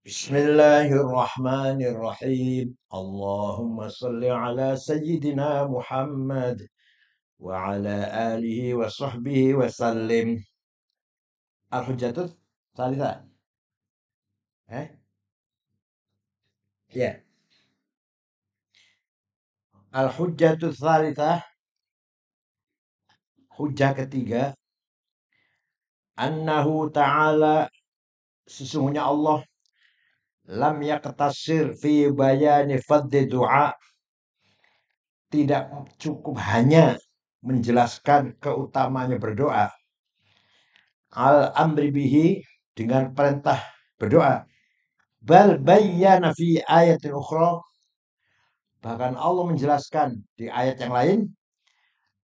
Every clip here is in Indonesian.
Bismillahirrahmanirrahim. Allahumma salli ala Sayyidina Muhammad wa ala alihi wa sahbihi wa sallim. Al-Hujjatul Tsalitsah. Eh? Ya. Al-Hujjatul Tsalitsah, hujjah ketiga, annahu ta'ala, sesungguhnya Allah lam yaqtasir fi bayani fadli du'a, tidak cukup hanya menjelaskan keutamanya berdoa, al-amri bihi, dengan perintah berdoa, bal bayyana fi ayatin ukhra, bahkan Allah menjelaskan di ayat yang lain,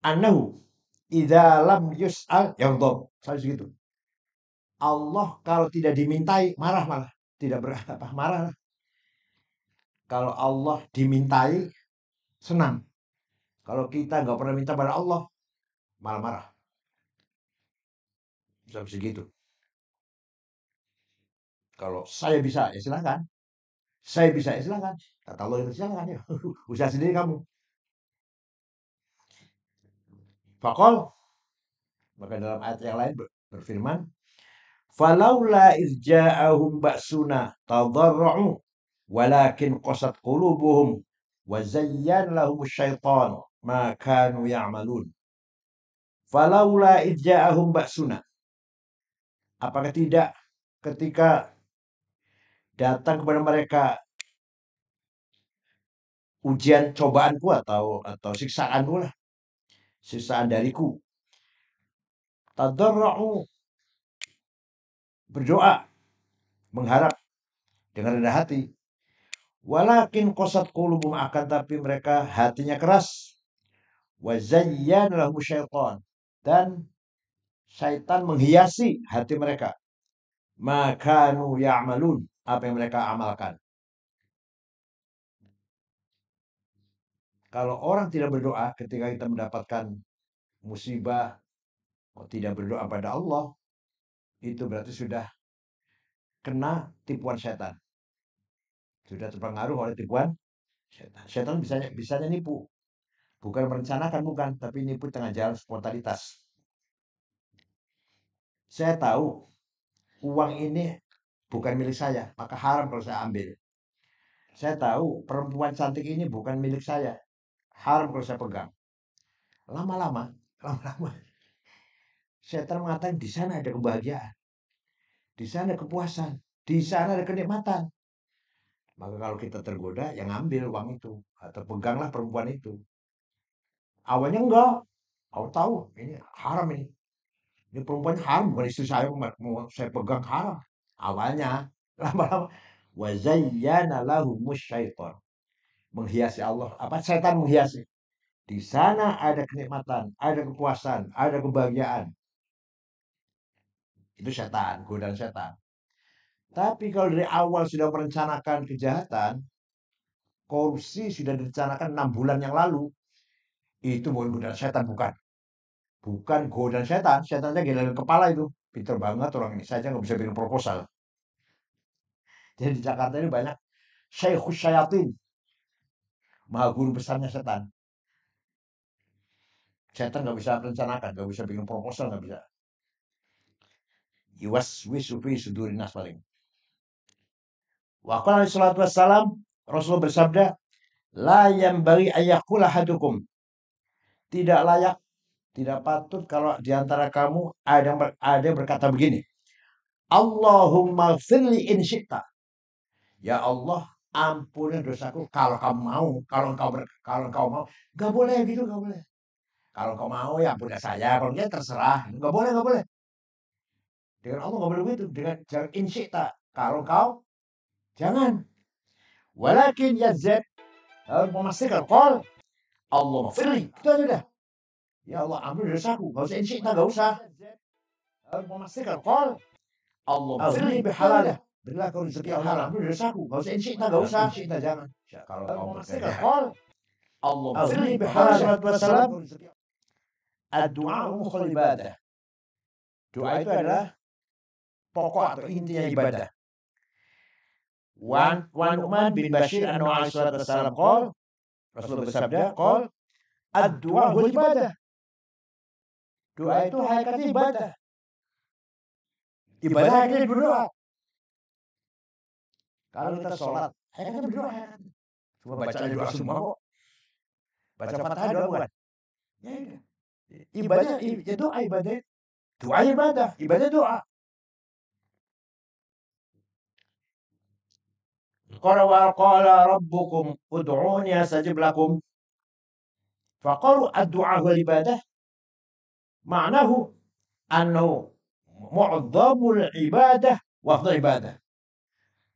annahu idza lam yus'al yaghdab, sampai segitu. Allah kalau tidak dimintai marah, malah tidak berapa marah. Kalau Allah dimintai senang. Kalau kita nggak pernah minta pada Allah malah marah. Sampai segitu. Kalau saya bisa ya silakan. Saya bisa ya silakan. Kata Allah itu silakan ya. Usaha sendiri kamu. Fakol, maka dalam ayat yang lain berfirman, falaula izja'ahum ba'suna tadarru'u walakin qasat qulubuhum wa zayyan lahum syaitan ma kanu ya'malun. Falaula izja'ahum ba'suna, apakah tidak ketika datang kepada mereka ujian cobaanku atau siksaanku lah, siksaan dariku, tadarru'u, berdoa, mengharap dengan rendah hati, walakin qasat qulubuhum, akan tapi mereka hatinya keras, wa zayyana lahum syaitan, dan syaitan menghiasi hati mereka, makanu ya'malun, apa yang mereka amalkan. Kalau orang tidak berdoa ketika kita mendapatkan musibah, tidak berdoa pada Allah, itu berarti sudah kena tipuan setan, sudah terpengaruh oleh tipuan setan. Setan bisanya nipu, bukan merencanakan, bukan, tapi nipu tengah jalan spontanitas. Saya tahu uang ini bukan milik saya, maka haram kalau saya ambil. Saya tahu perempuan cantik ini bukan milik saya, haram kalau saya pegang. Lama-lama, setan mengatakan di sana ada kebahagiaan, di sana ada kepuasan, di sana ada kenikmatan. Maka kalau kita tergoda, yang ambil uang itu atau peganglah perempuan itu. Awalnya enggak, aku tahu ini haram ini. Ini perempuan haram, bukan istri saya, mau saya pegang haram. Awalnya, lama-lama, wa zayyana lahumus syaitan, menghiasi Allah, apa, setan menghiasi. Di sana ada kenikmatan, ada kepuasan, ada kebahagiaan. Itu setan, godaan setan. Tapi kalau dari awal sudah merencanakan kejahatan, korupsi sudah direncanakan 6 bulan yang lalu, itu bukan godaan setan, bukan. Bukan godaan setan, setannya gila kepala itu. Pinter banget orang ini, saya aja nggak bisa bikin proposal. Jadi di Jakarta ini banyak Syekhus Syayatin, maha guru besarnya setan. Setan nggak bisa merencanakan, nggak bisa bikin proposal, nggak bisa. Iwas wisufi sudurin nas paling. Wa qala alaihi salatu wassalam, Rasulullah bersabda, la yanbaghi ayyakula hadukum, tidak layak, tidak patut kalau diantara kamu ada yang berkata begini, Allahumma firli in syi'ta, ya Allah ampuni dosaku kalau kamu mau, kalau engkau mau. Nggak boleh gitu, nggak boleh. Kalau engkau mau ya ampuni saya, kalau enggak terserah. Nggak boleh, nggak boleh. Dengan Allah nggak boleh begitu, dengan jangan in syi'ta, kalau engkau jangan. Walakin yazid, harus memastikan qol Allahumma firli, itu aja dah. Ya Allah ampuni dosaku, nggak usah in syi'ta, nggak usah. Harus memastikan qol Allahumma firli bihalalih, berilah kau rezeki yang halal, ampuni dosaku, nggak usah in syi'ta, nggak usah. In syi'ta jangan. Kalau kau memastikan qol Allahumma firli bihalalih. Salatu wassalam, ad-du'a mukhul ibadah. Doa itu adalah pokok atau intinya ibadah. Wan Nu'man bin Bashir annahu alaihi salatu wassalam qol, Rasulullah bersabda, qol, ad-du'a huwal ibadah. Doa itu hakikatnya ibadah. Ibadah hakikatnya berdoa. Kalau kita sholat, hakikatnya berdoa. Cuma baca doa semua kok. Baca Fatihah doa bukan? Ya udah. Ibadah, ya doa ibadah. Doa ibadah, ibadah doa. Qala wa qala rabbukum ud'uni astajib lakum. Faqalu ad-du'a wal ibadah. Ma'nahu annahu mu'dhamul ibadah wa afdal ibadah.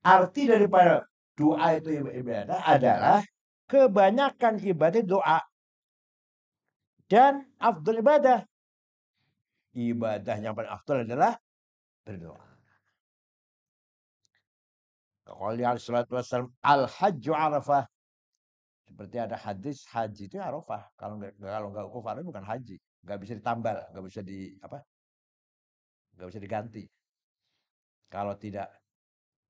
Arti daripada doa itu ibadah adalah kebanyakan ibadah doa dan afdal ibadah. Ibadah yang paling afdal adalah berdoa. Qala alaihi salatu wassalam al-hajju arafah. Seperti ada hadis haji itu Arafah. Kalau nggak ukuf Arafah bukan haji, nggak bisa ditambal, nggak bisa nggak bisa diganti. Kalau tidak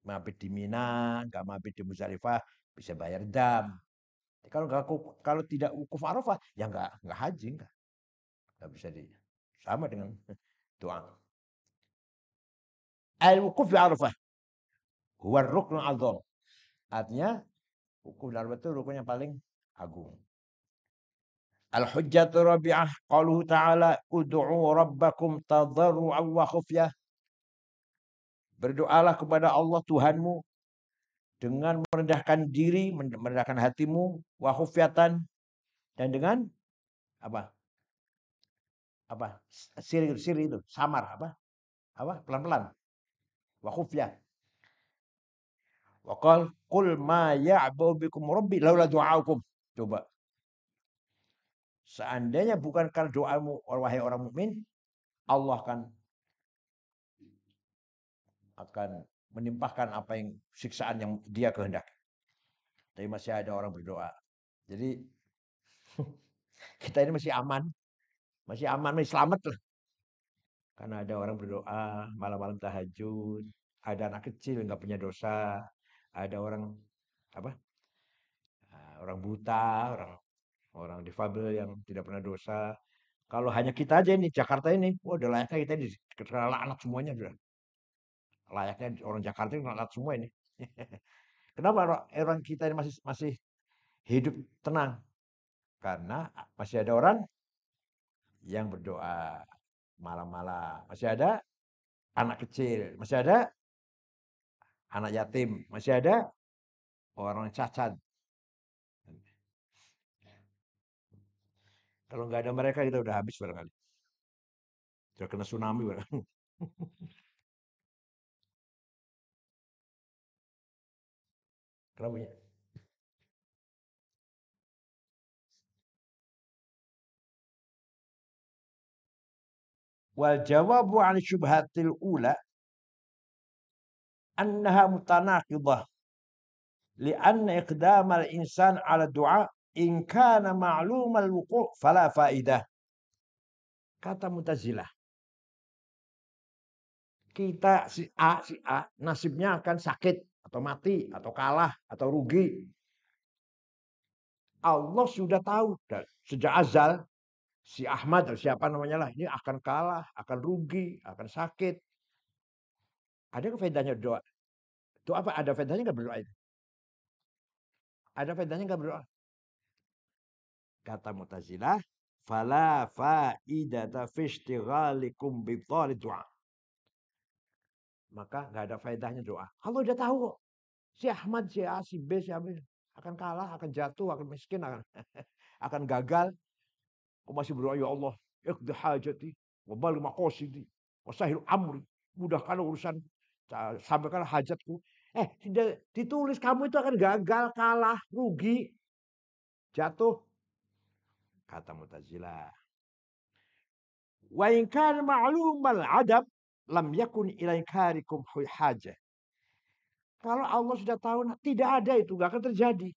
mabit di Mina, nggak mabit di Muzdalifah, bisa bayar dam. Kalau tidak ukuf Arafah, ya nggak haji, nggak bisa sama dengan doa. Al-wukuf di Arafah huwa ruknul adzam. Artinya wukuf di Arafah itu rukun yang paling agung. Al-hujjatu rabi'ah qaluhu ta'ala ud'u rabbakum tadarru'an wa khufyah. Berdoalah kepada Allah Tuhanmu dengan merendahkan diri, merendahkan hatimu, wa khufyatan, dan dengan apa? Siri itu, samar pelan-pelan. Wa khufyah. Wa qul ma ya'bu bikum rabbi laula du'aukum. Coba. Seandainya bukan karena doamu, wahai orang mukmin, Allah akan menimpahkan apa yang siksaan yang dia kehendaki. Tapi masih ada orang berdoa. Jadi kita ini masih aman, masih selamat lah. Karena ada orang berdoa malam-malam tahajud, ada anak kecil nggak punya dosa, ada orang orang buta, orang difabel yang tidak pernah dosa. Kalau hanya kita aja ini Jakarta ini, udah layaknya kita ini kena laknat semuanya sudah. Layaknya orang Jakarta ini laknat semua ini. Kenapa orang kita ini masih hidup tenang? Karena masih ada orang yang berdoa malam-malam, masih ada anak kecil, masih ada anak yatim, masih ada orang cacat. Kalau nggak ada mereka kita udah habis barangkali. Sudah kena tsunami barangkali. Kenapa ya? Wal jawabu 'an syubhatil ula annaha mutanaqidah li'anna iqdamal insan 'ala du'a in kana ma'lumal wuqu' fala faidah. Kata Mu'tazilah, kita si A nasibnya akan sakit atau mati atau kalah atau rugi. Allah sudah tahu sejak azal si Ahmad atau siapa namanya lah ini akan kalah, akan rugi, akan sakit. Ada faedahnya doa? Doa apa? Ada faedahnya nggak berdoa itu? Ada faedahnya nggak berdoa? Kata Mu'tazilah, fala faidata fi ishtighalikum bi du'a. Maka nggak ada faedahnya doa. Allah udah tahu kok. Si Ahmad, si A, si B, si A akan kalah, akan jatuh, akan miskin, akan gagal. Kau masih berdoa, ya Allah, iqdi hajati, wa baligh maqasidi, wa sahil amri. Mudahkan urusan, sampaikan hajatku. Ditulis kamu itu akan gagal, kalah, rugi, jatuh. Kata Mu'tazilah, wa in kana ma'lumal adab lam yakun ila inkarikum hajah. Kalau Allah sudah tahu tidak ada itu, nggak akan terjadi.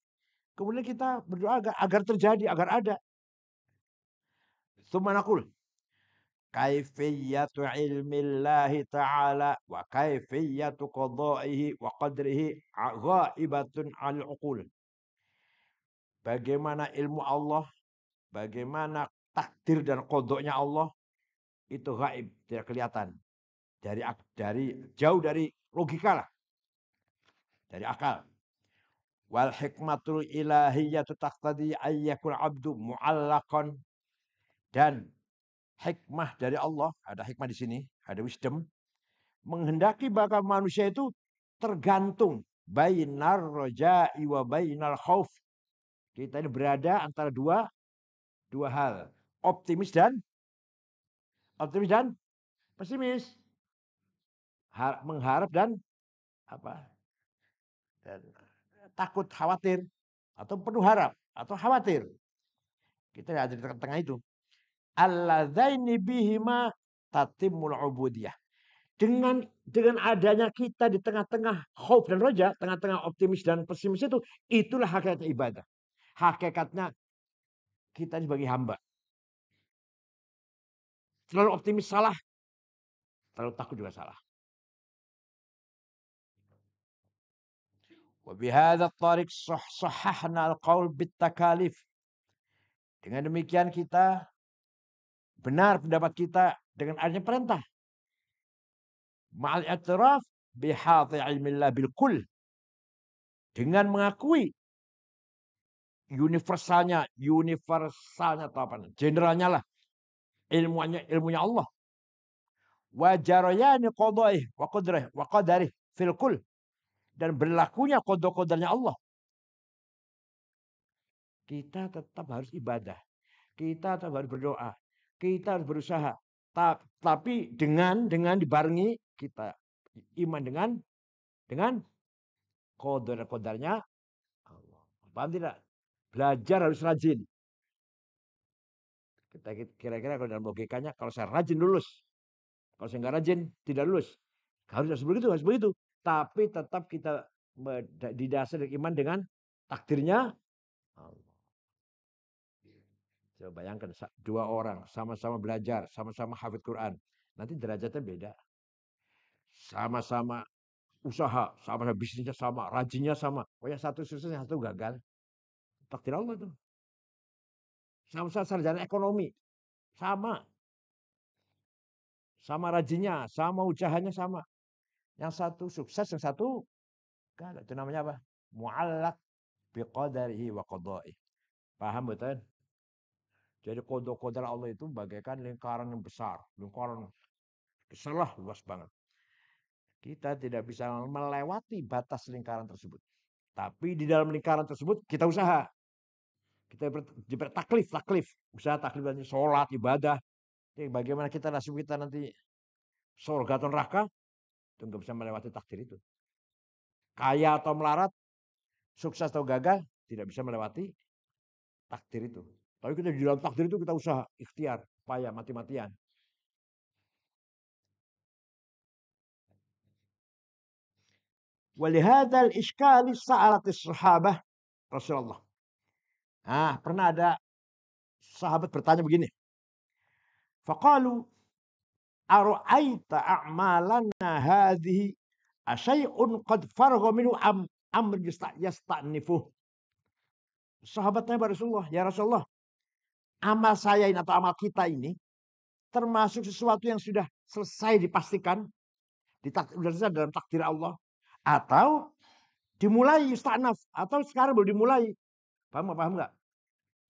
Kemudian kita berdoa agar terjadi, agar ada. Tsumma naqul, kaifiyatu ilmillahi ta'ala wa kaifiyatu qada'ihi wa qadrihi ghaibatun 'anil uqul. Bagaimana ilmu Allah, bagaimana takdir dan kodoknya Allah itu gaib, tidak kelihatan. Dari jauh dari logika lah, dari akal. Wal hikmatul ilahiyyatu taqtadi ayyakul abdu mu'allaqan, dan hikmah dari Allah, ada hikmah di sini, ada wisdom, menghendaki bahwa manusia itu tergantung bainar roja'i wa bainal khauf. Kita ini berada antara dua hal, optimis dan pesimis, mengharap dan apa? Dan takut, khawatir, atau penuh harap atau khawatir. Kita ada di tengah-tengah itu. Alladzaini bihima tatimul ubudiyah. Dengan adanya kita di tengah-tengah khauf dan roja, tengah-tengah optimis dan pesimis itu, itulah hakikat ibadah. Hakikatnya kita sebagai hamba. Terlalu optimis salah, terlalu takut juga salah. Wa bihadza tariq sahhahna al-qaul bit-takalif. Dengan demikian kita benar pendapat kita dengan adanya perintah. Ma'al i'tiraf bihadzi ilmillah bil kull. Dengan mengakui universalnya atau apa? Generalnya lah. Ilmunya Allah. Wa jarayani qada'ih wa qadarih fil kull. Dan berlakunya qada-qadarnya Allah. Kita tetap harus ibadah. Kita tetap harus berdoa. Kita harus berusaha. Tapi dengan dibarengi kita iman dengan qadar-qadarnya Allah. Paham tidak? Belajar harus rajin. Kita kira-kira kalau dalam logikanya, kalau saya rajin lulus. Kalau saya nggak rajin, tidak lulus. Harus begitu. Tapi tetap kita didasari iman dengan takdirnya Allah. Coba bayangkan, dua orang sama-sama belajar, sama-sama hafid Quran. Nanti derajatnya beda. Sama-sama usaha, sama-sama bisnisnya sama, rajinnya sama. Oh ya, satu sukses, yang satu gagal. Takdir Allah tuh. Sama-sama sarjana ekonomi. Sama rajinnya, sama usahanya sama. Yang satu sukses, yang satu gagal. Itu namanya apa? Mu'allaq biqadarihi wa qada'i. Paham betul? Jadi qadar Allah itu bagaikan lingkaran yang besar. Lingkaran besar lah, luas banget. Kita tidak bisa melewati batas lingkaran tersebut. Tapi di dalam lingkaran tersebut kita usaha. Kita taklif. Usaha taklif nanti sholat, ibadah. Jadi bagaimana kita nasib kita nanti surga atau neraka, itu nggak bisa melewati takdir itu. Kaya atau melarat, sukses atau gagal, tidak bisa melewati takdir itu. Tapi kita di dalam takdir itu kita usaha, ikhtiar, upaya, mati-matian. Walihadzal iskali sa'alatis sahabah Rasulullah. Pernah ada sahabat bertanya begini. Faqalu ara'aita a'malana hadhihi asyai'un qad faragha minhu amr yasta'nifuh. Sahabatnya Rasulullah, ya Rasulullah, amal saya ini atau amal kita ini termasuk sesuatu yang sudah selesai dipastikan dalam takdir Allah, atau dimulai yusta'naf, atau sekarang baru dimulai. Paham nggak?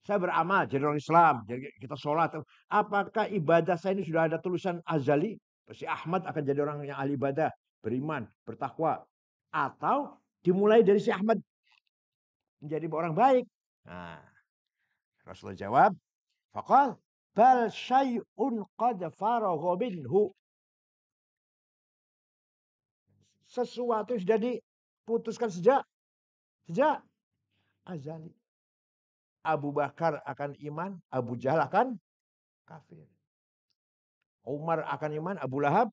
Saya beramal jadi orang Islam, jadi kita sholat. Apakah ibadah saya ini sudah ada tulisan azali? Si Ahmad akan jadi orang yang ahli ibadah, beriman, bertakwa. Atau dimulai dari si Ahmad menjadi orang baik. Nah, Rasulullah jawab, faqal bal syai'un qad faragha minhu. Sesuatu yang sudah diputuskan sejak azali. Abu Bakar akan iman, Abu Jahal akan kafir. Umar akan iman, Abu Lahab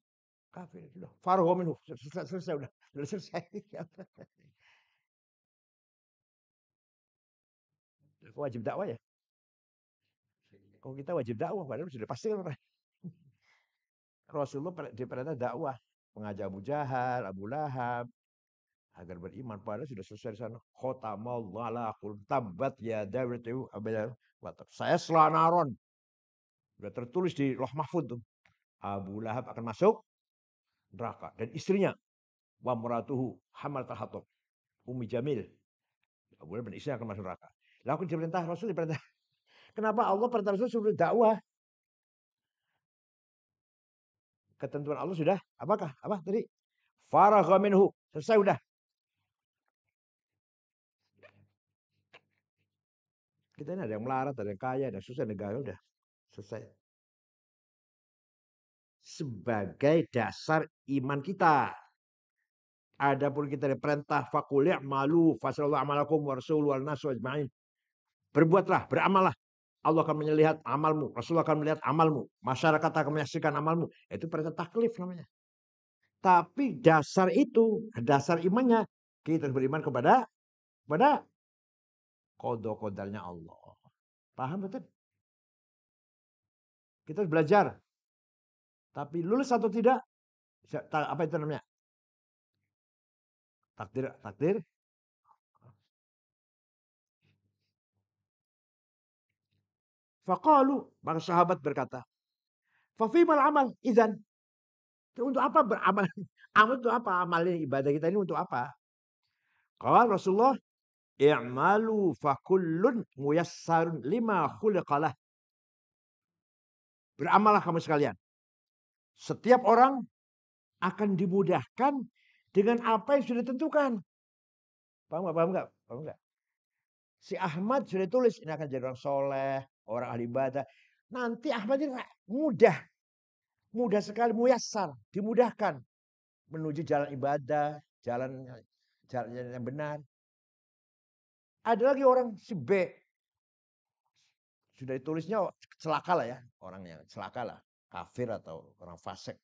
kafir. Sudah, faragha minhu. Selesai udah selesai. Wajib dakwah ya? Kalau kita wajib dakwah, padahal sudah pasti kan. Rasulullah diperintah dakwah, mengajak Abu Jahal, Abu Lahab agar beriman. Padahal sudah selesai di sana. Khotamallahu ala qul tabbat ya Dawud saya selanaron. Sudah tertulis di Loh Mahfud tuh. Abu Lahab akan masuk neraka dan istrinya wa muratuhu hamal tahatab Ummi Jamil. Abu Lahab dan istrinya akan masuk neraka. Lalu diperintah Rasul diperintah. Kenapa Allah perintah Rasul suruh dakwah? Ketentuan Allah sudah apakah? Apa tadi? Faragha minhu. Selesai udah. Kita ini ada yang melarat, ada yang kaya, ada yang susah, negara udah selesai. Sebagai dasar iman kita. Adapun kita diperintah faqul i'malu fasallallahu amalakum wa rasuluhu wal nasu ajma'in. Berbuatlah, beramallah. Allah akan melihat amalmu, Rasulullah akan melihat amalmu, masyarakat akan menyaksikan amalmu. Itu perintah taklif namanya. Tapi dasar itu, dasar imannya kita beriman kepada qada-qadarnya Allah. Paham betul? Kita harus belajar. Tapi lulus atau tidak, apa itu namanya? Takdir. Faqalu, para sahabat berkata, fa fimal amal idzan. Untuk apa beramal? Amal itu apa? Amal ini, ibadah kita ini untuk apa? Qala Rasulullah, i'malu fa kullun muyassarun lima khuliqalah. Beramallah kamu sekalian. Setiap orang akan dimudahkan dengan apa yang sudah ditentukan. Paham nggak? Paham nggak? Si Ahmad sudah tulis ini akan jadi orang soleh, orang ahli ibadah. Nanti Ahmad ini mudah sekali, muyassar, dimudahkan menuju jalan ibadah, jalan yang benar. Ada lagi orang si B sudah ditulisnya celaka lah ya, orang yang celaka lah, kafir atau orang fasik.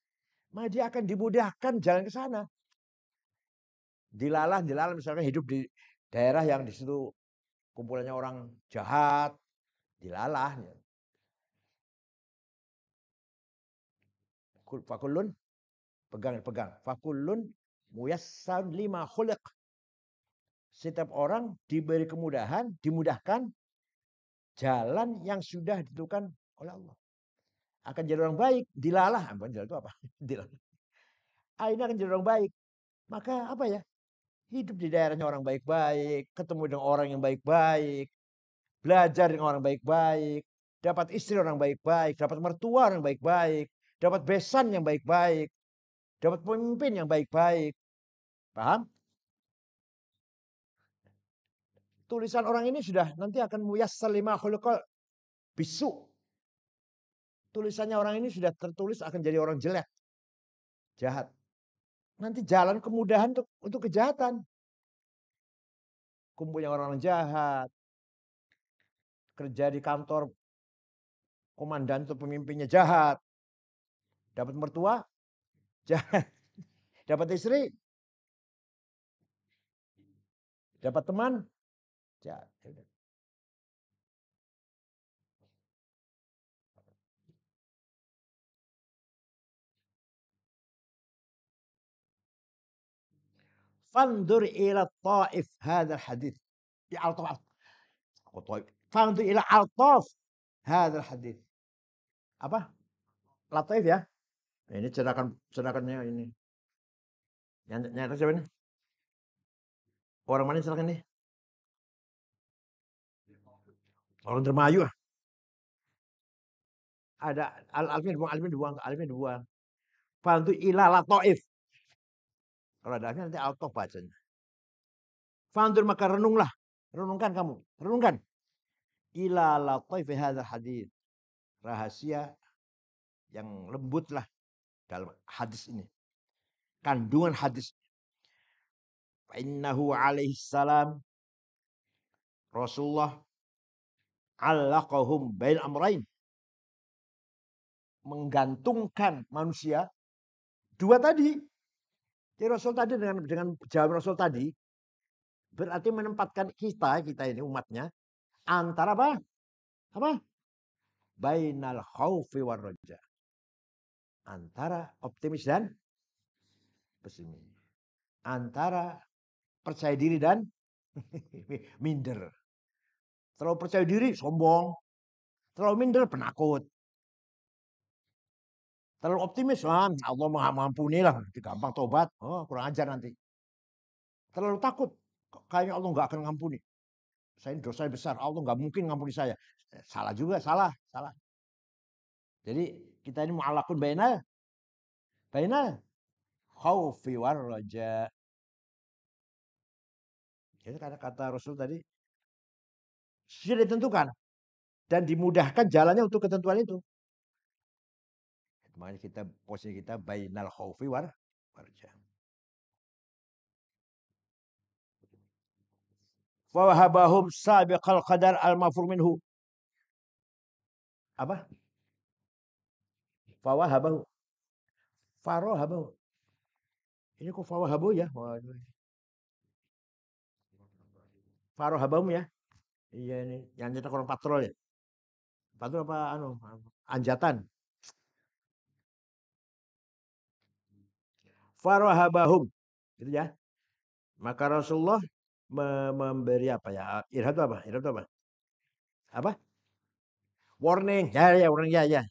Maka dia akan dimudahkan jalan ke sana. Dilalah misalkan hidup di daerah yang di situ kumpulannya orang jahat, dilalah. Fakulun, pegang. Fakulun muyassar lima khuliq. Setiap orang diberi kemudahan, dimudahkan jalan yang sudah ditentukan oleh Allah. Akan jadi orang baik, dilalah. Jalan itu apa? Dilalah. Ini akan jadi orang baik. Maka apa ya? Hidup di daerahnya orang baik-baik, ketemu dengan orang yang baik-baik, belajar dengan orang baik-baik, dapat istri orang baik-baik, dapat mertua orang baik-baik, dapat besan yang baik-baik, dapat pemimpin yang baik-baik. Paham? Tulisan orang ini sudah nanti akan muyassar lima khuluqal bisu. Tulisannya orang ini sudah tertulis akan jadi orang jelek, jahat. Nanti jalan kemudahan untuk kejahatan. Kumpulnya orang-orang jahat, kerja di kantor komandan atau pemimpinnya jahat, dapat mertua jahat, dapat istri, dapat teman jahat. Fandur ila ta'if hadal hadith. Ya al-ta'if. Fandur ila al-ta'if hadal hadith. Apa? Lataif ya. Ini cerakannya ini. Yang nyata siapa ini? Orang mana silakan nih? Orang Dermayu. Ada alifnya dibuang. Fandur ila lataif. Kalau ada alifnya nanti al-ta'if bacanya. Fandur maka renunglah. Renungkan kamu. Renungkan. Ila lataif hadal hadith. Rahasia yang lembut lah dalam hadis ini. Kandungan hadis. Innahu alaihi salam Rasulullah allaqahum bain amrain. Menggantungkan manusia dua tadi. Jadi Rasul tadi dengan jawaban Rasul tadi berarti menempatkan kita ini umatnya antara apa? Apa? Bainal khaufi war raja. Antara optimis dan pesimis. Antara percaya diri dan minder. Terlalu percaya diri, sombong. Terlalu minder, penakut. Terlalu optimis, Allah mengampuni lah. Gampang tobat. Oh, kurang ajar nanti. Terlalu takut. Kayaknya Allah nggak akan ngampuni. Saya dosa besar. Allah nggak mungkin ngampuni saya. Salah juga, salah. Jadi kita ini mu'allaqun bainal khaufi war raja. Jadi kata Rasul tadi sudah ditentukan dan dimudahkan jalannya untuk ketentuan itu. Makanya kita posisi kita bainal khaufi war raja. Fa wahabahum sabiqal qadar al mafur minhu. Apa? Fa wahabahu. Farohabahu. Ini kok fa wahabahu ya? Farohabahum ya. Iya ini yang nyetak orang patrol ya. Patrol apa anjatan. Farohabahum. Gitu ya. Maka Rasulullah memberi apa ya? Irhad apa? Irhad apa? Apa? Warning. Ya, warning ya.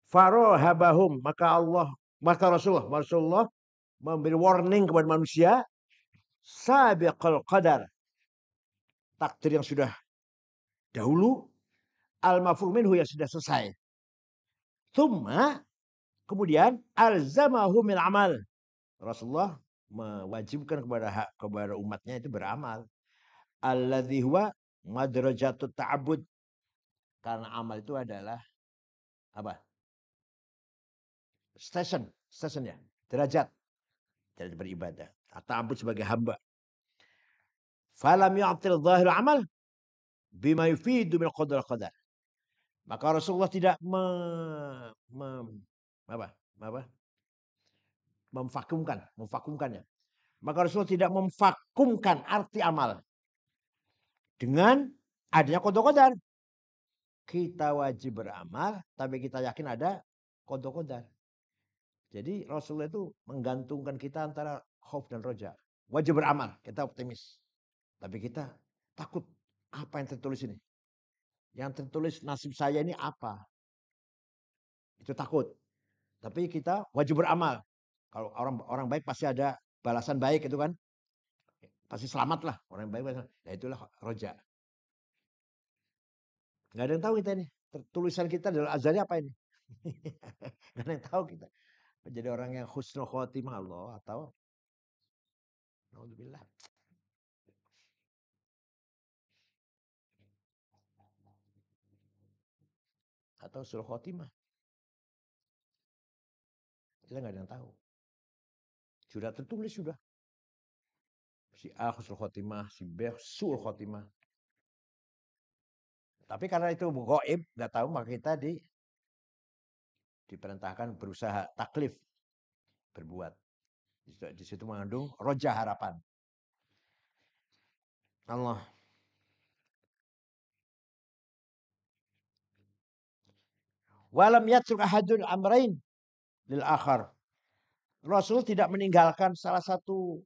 Farohabahum. Maka Rasulullah memberi warning kepada manusia. Sabiqal qadar. Takdir yang sudah dahulu. Al-mafur minhu yang sudah selesai. Thumma. Kemudian. Alzamahu min amal. Rasulullah mewajibkan kepada umatnya itu beramal. Alladzi huwa madrajatut ta'abbud. Karena amal itu adalah apa? Stationnya, derajat dari beribadah. Ta'abbud sebagai hamba. Falam yu'til zahir amal bima yufidu min qadar. Maka Rasulullah tidak memvakumkannya. Maka Rasulullah tidak memvakumkan arti amal dengan adanya qadar. Kita wajib beramal, tapi kita yakin ada qadar. Jadi Rasulullah itu menggantungkan kita antara khauf dan roja. Wajib beramal, kita optimis. Tapi kita takut apa yang tertulis ini. Yang tertulis nasib saya ini apa? Itu takut. Tapi kita wajib beramal. Kalau orang baik pasti ada balasan baik itu kan. Pasti selamat lah orang baik. Nah itulah roja. Gak ada yang tahu kita ini. Tulisan kita adalah azalnya apa ini? Gak ada yang tahu kita. Menjadi orang yang husnul khotimah Allah atau naudzubillah. Atau sul khotimah. Kita gak ada yang tahu. Sudah tertulis sudah. Si A husnul khotimah, si B sul khotimah. Tapi karena itu gaib, nggak tahu, maka kita diperintahkan berusaha taklif, berbuat. Di situ mengandung roja harapan. Allah. Walam yatruk ahadun amrain lil akhar. Rasul tidak meninggalkan salah satu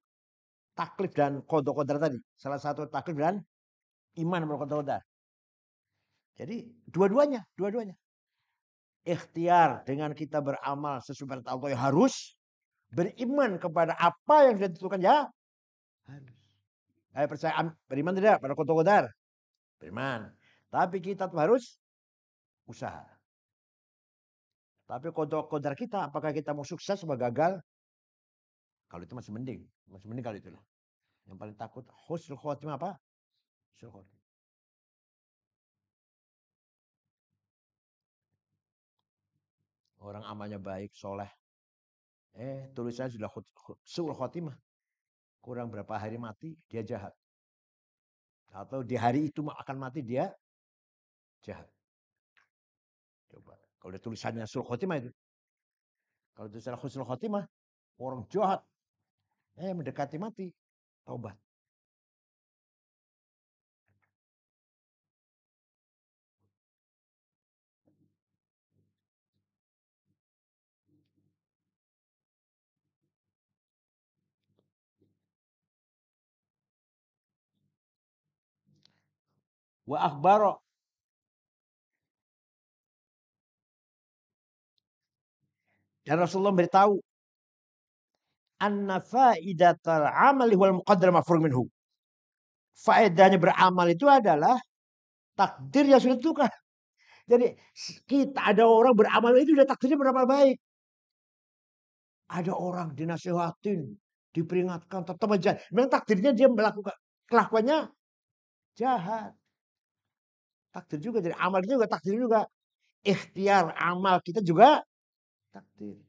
taklif dan qada tadi. Salah satu taklif dan iman qada. Jadi dua-duanya. Ikhtiar dengan kita beramal sesuai perintah Allah yang harus. Beriman kepada apa yang sudah ditentukan ya harus. Percaya beriman tidak pada qada. Beriman. Tapi kita harus usaha. Tapi qadar kita apakah kita mau sukses atau gagal? Kalau itu masih mending kalau itulah. Yang paling takut husnul khotimah apa? Husnul khotimah. Orang amalnya baik, soleh. Tulisannya sudah husnul khotimah. Kurang berapa hari mati, dia jahat. Atau di hari itu akan mati, dia jahat. Coba. Kalau ada tulisannya husnul khotimah itu. Kalau tulisannya husnul khotimah, orang jahat. Mendekati mati, taubat. wa akhbara. Dan Rasulullah beritahu anna faidatal amali wal muqaddar mafruh minhu. Faedahnya beramal itu adalah takdir yang sudah ditentukan. Jadi kita ada orang beramal itu udah takdirnya beramal baik. Ada orang dinasihatin, diperingatkan, tetap aja. Memang takdirnya dia melakukan kelakuannya jahat. Takdir juga, jadi amal kita juga takdir juga. Ikhtiar amal kita juga takdir.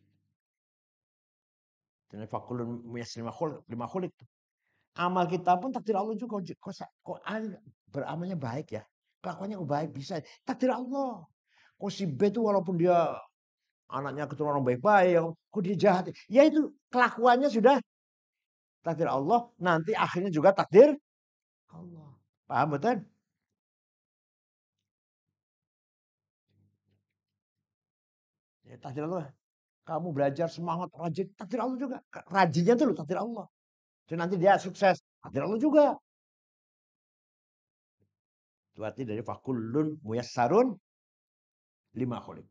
Dan fakulun muyassir lima khuliq. Amal kita pun takdir Allah juga. Kok beramalnya baik ya? Kelakuannya baik bisa. Takdir Allah. Kok si B itu walaupun dia anaknya keturunan orang baik-baik, kok dia jahat? Ya itu kelakuannya sudah takdir Allah. Nanti akhirnya juga takdir Allah. Paham betul? Ya, takdir Allah. Kamu belajar semangat, rajin, takdir Allah juga. Rajinnya itu loh takdir Allah. Dan nanti dia sukses, takdir Allah juga. Itu arti dari fakullun muyassarun lima khuliq.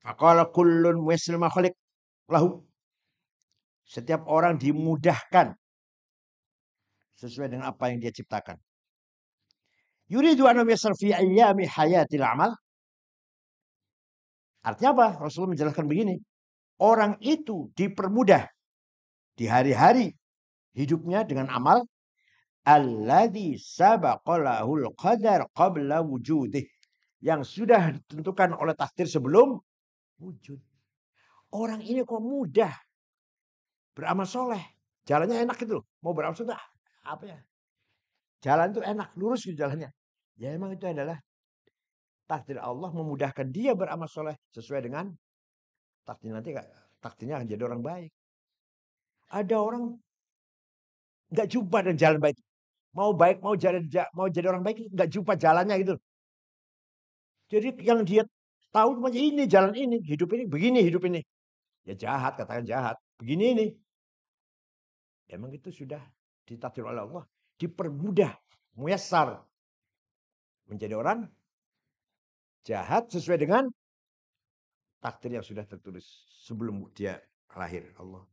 Faqala kullun muyassar lima khuliq lahu. Setiap orang dimudahkan sesuai dengan apa yang dia ciptakan. Yuridu an yassar fi ayyami hayatil amal. Artinya apa? Rasulullah menjelaskan begini. Orang itu dipermudah di hari-hari hidupnya dengan amal alladzi sabaqalahul qadar qabla wujudih, yang sudah ditentukan oleh takdir sebelum wujud. Orang ini kok mudah beramal soleh, jalannya enak gitu loh. Mau beramal soleh apa ya? Jalan itu enak, lurus gitu jalannya. Ya emang itu adalah takdir Allah memudahkan dia beramal soleh sesuai dengan takdir. Nanti takdirnya akan jadi orang baik. Ada orang nggak jumpa dengan jalan baik. Mau baik, mau jadi orang baik, nggak jumpa jalannya gitu. Jadi yang dia tahu cuma ini, jalan ini, hidup ini, begini hidup ini. Ya jahat, katakan jahat. Begini ini. Emang itu sudah ditakdir oleh Allah. Dipermudah, muyassar. Menjadi orang jahat sesuai dengan takdir yang sudah tertulis sebelum dia lahir. Allah.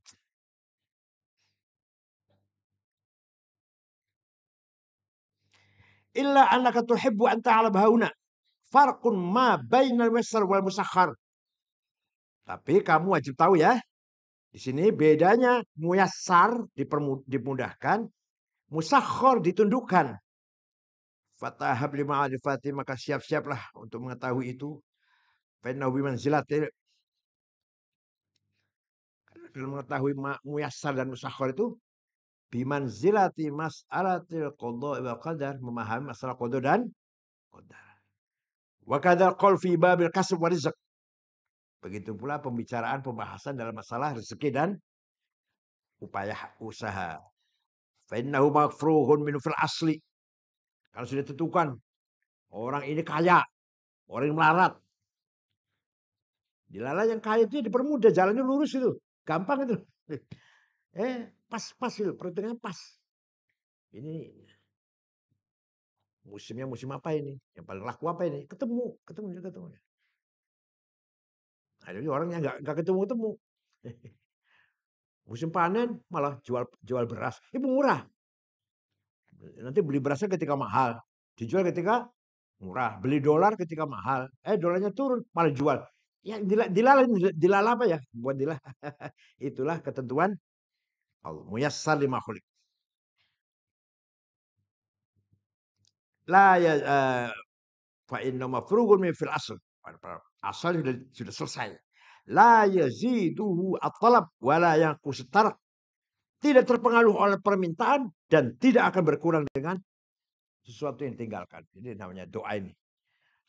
Illa annaka tuhibbu an ta'lam hauna farqun ma bainal muyassar wal musakhkhar. Tapi kamu wajib tahu ya, di sini bedanya muyassar dimudahkan, musakhkhar ditundukkan. Fatahab lima ma'rifati, maka siap-siaplah untuk mengetahui itu. Fa innahu bimanzilatil, dalam mengetahui muyassar dan musakhkhar itu bimanzilati mas'alatil qada wal qadar, memahami masalah qada dan qadar. Wa kadzal qaul fi babil kasb wa rizq. Begitu pula pembahasan dalam masalah rezeki dan upaya usaha. Fa innahu mafruhun min fil asli. Kalau sudah ditentukan orang ini kaya, orang ini melarat. Dilala yang kaya itu dipermudah, jalannya lurus itu. Gampang itu. Pas itu, perhitungannya pas. Ini musimnya musim apa ini? Yang paling laku apa ini? Ketemu. Ada orang yang nggak ketemu. Musim panen malah jual beras. Itu murah. Nanti beli berasnya ketika mahal, dijual ketika murah. Beli dolar ketika mahal. Dolarnya turun malah jual. Ya dilala apa ya? Buat dilala. Itulah ketentuan Allah. Muyassar lima khuliq. La ya fa inna mafrughun min fil asl. Asal sudah selesai. La yaziduhu at-talab wa la yanqus at-tark. Tidak terpengaruh oleh permintaan dan tidak akan berkurang dengan sesuatu yang ditinggalkan. Ini namanya doa ini.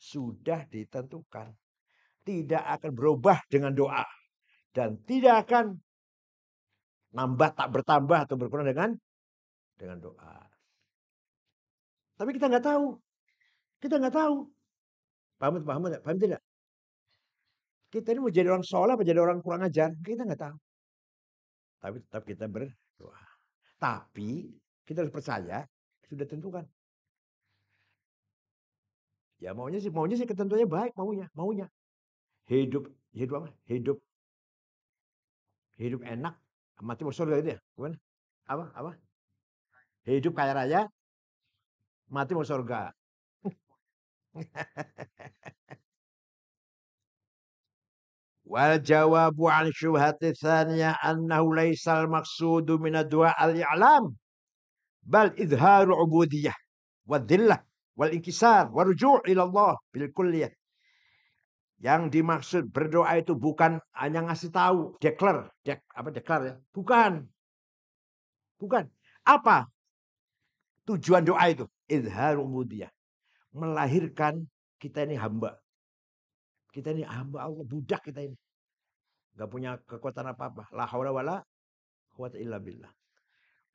Sudah ditentukan. Tidak akan berubah dengan doa. Dan tidak akan nambah, tak bertambah atau berkurang dengan doa. Tapi kita nggak tahu. Paham tidak? Kita ini mau jadi orang soleh apa jadi orang kurang ajar? Kita nggak tahu. Tapi tetap kita berdoa. Tapi kita harus percaya sudah tentukan. Ya maunya sih ketentuannya baik, maunya. Hidup apa? Hidup enak, mati masuk surga itu ya. Bukan? Apa? Hidup kaya raya, mati masuk surga. Wal jawabu an syubhati tsaniyah annahu laisal maqsudu min ad-du'a al-i'lam bal idharu ubudiyah wa dhillah wal inkisar wa ruju' ila Allah bil kulliyah. Yang dimaksud berdoa itu bukan hanya ngasih tahu, declare ya? Bukan. Apa tujuan doa itu? Izhar ubudiyah. Melahirkan kita ini hamba. Kita ini hamba Allah, budak kita ini. Gak punya kekuatan apa-apa. La haula wala quwata illa billah.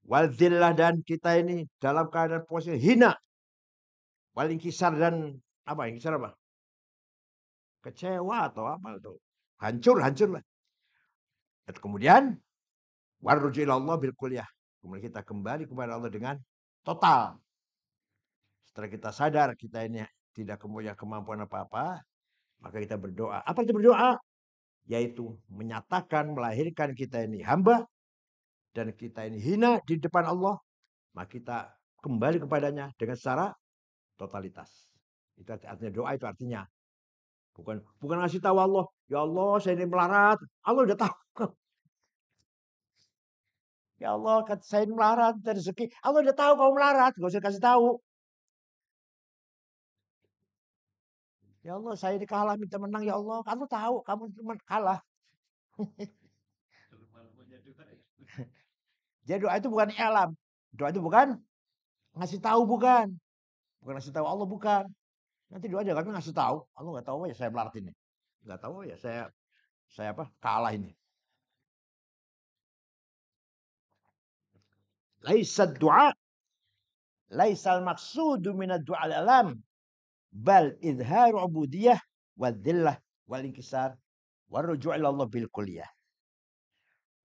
Wal dhillah, dan kita ini dalam keadaan posisi hina. Wal inkisar, dan apa? Inkisar apa? Kecewa atau apa itu? Hancur lah. Dan kemudian warruju ilallah bil kulliyah. Kemudian kita kembali kepada Allah dengan total. Setelah kita sadar kita ini tidak punya kemampuan apa-apa, maka kita berdoa. Apa itu berdoa? Yaitu menyatakan, melahirkan kita ini hamba, dan kita ini hina di depan Allah, maka kita kembali kepadanya dengan secara totalitas. Itu artinya doa, itu artinya. Bukan ngasih tahu Allah, ya Allah saya ini melarat. Allah udah tahu. Ya Allah, saya ini melarat dari rezeki. Allah udah tahu kamu melarat, gak usah kasih tahu. Ya Allah, saya ini kalah minta menang, ya Allah. Kamu tahu kamu cuma kalah. Jadi doa itu bukan alam. Doa itu bukan ngasih tahu, bukan. Bukan ngasih tahu Allah, bukan. Nanti doa aja kami ngasih tahu. Allah nggak tahu ya saya melarat ini. Nggak tahu ya saya apa? Kalah ini. Laisa du'a, laisal maqsudu min ad-du'a al-alam, bal izharu ubudiyah wa dhillah wal inkisar wa ruju' ila Allah bil kulliyah.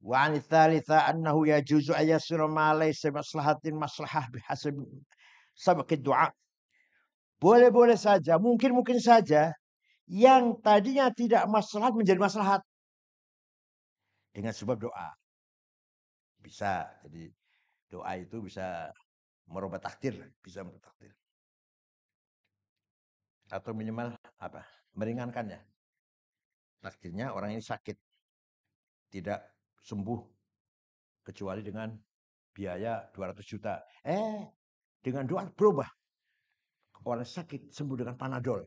Wa an tsalitsa annahu yajuzu ayyasira ma laysa maslahatin maslahah bihasab sabqid du'a. Boleh-boleh saja, mungkin saja yang tadinya tidak maslahat menjadi maslahat dengan sebab doa. Bisa. Jadi doa itu bisa merubah takdir, atau minimal apa? Meringankannya. Takdirnya orang ini sakit, tidak sembuh kecuali dengan biaya 200 juta. Dengan doa berubah. Orang sakit sembuh dengan Panadol.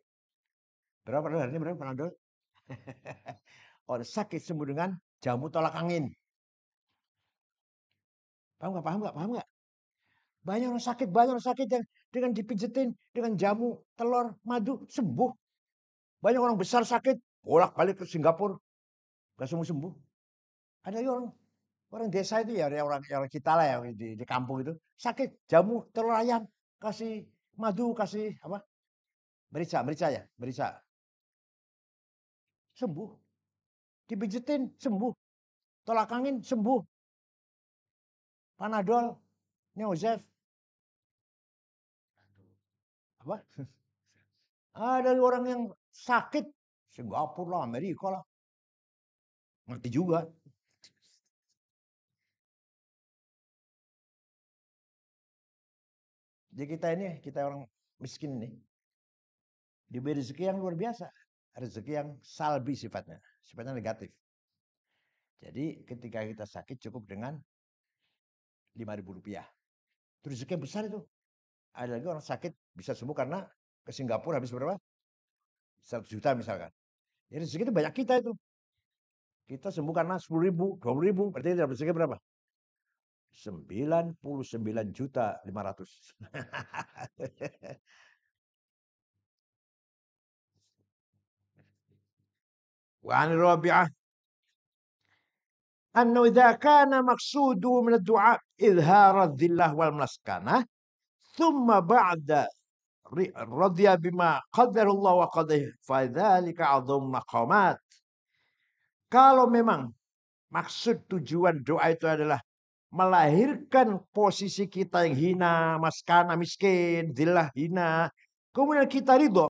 Berapa harganya, berapa Panadol? Orang sakit sembuh dengan jamu tolak angin. Paham nggak? Banyak orang sakit yang dengan dipijetin dengan jamu, telur, madu sembuh. Banyak orang besar sakit, bolak-balik ke Singapura, nggak sembuh. Ada orang desa itu ya, orang kita lah yang di kampung itu sakit, jamu telur ayam, kasih madu, kasih apa? Merica. Sembuh. Dipijetin sembuh. Tolak angin sembuh. Panadol, Neozef. Apa? Ada orang yang sakit, Singapura lah, Amerika lah. Ngerti juga. Jadi kita orang miskin ini, diberi rezeki yang luar biasa. Rezeki yang salbi sifatnya negatif. Jadi ketika kita sakit cukup dengan 5.000 rupiah. Itu rezeki yang besar itu. Ada lagi orang sakit bisa sembuh karena ke Singapura habis berapa? 100 juta misalkan. Ya rezeki itu banyak kita itu. Kita sembuh karena 10.000, 20.000, berarti dapat rezeki berapa? 99.500.000. Wa an rabi'ah annahu idza kana maqsudu min ad-du'a izhar adh-dhillah wal maskanah thumma ba'da radhiya bima qaddara Allah wa qadih fa dzalika 'adzam maqamat. Kalau memang maksud tujuan doa itu adalah melahirkan posisi kita yang hina, maskana, miskin, zillah, hina. Kemudian kita ridho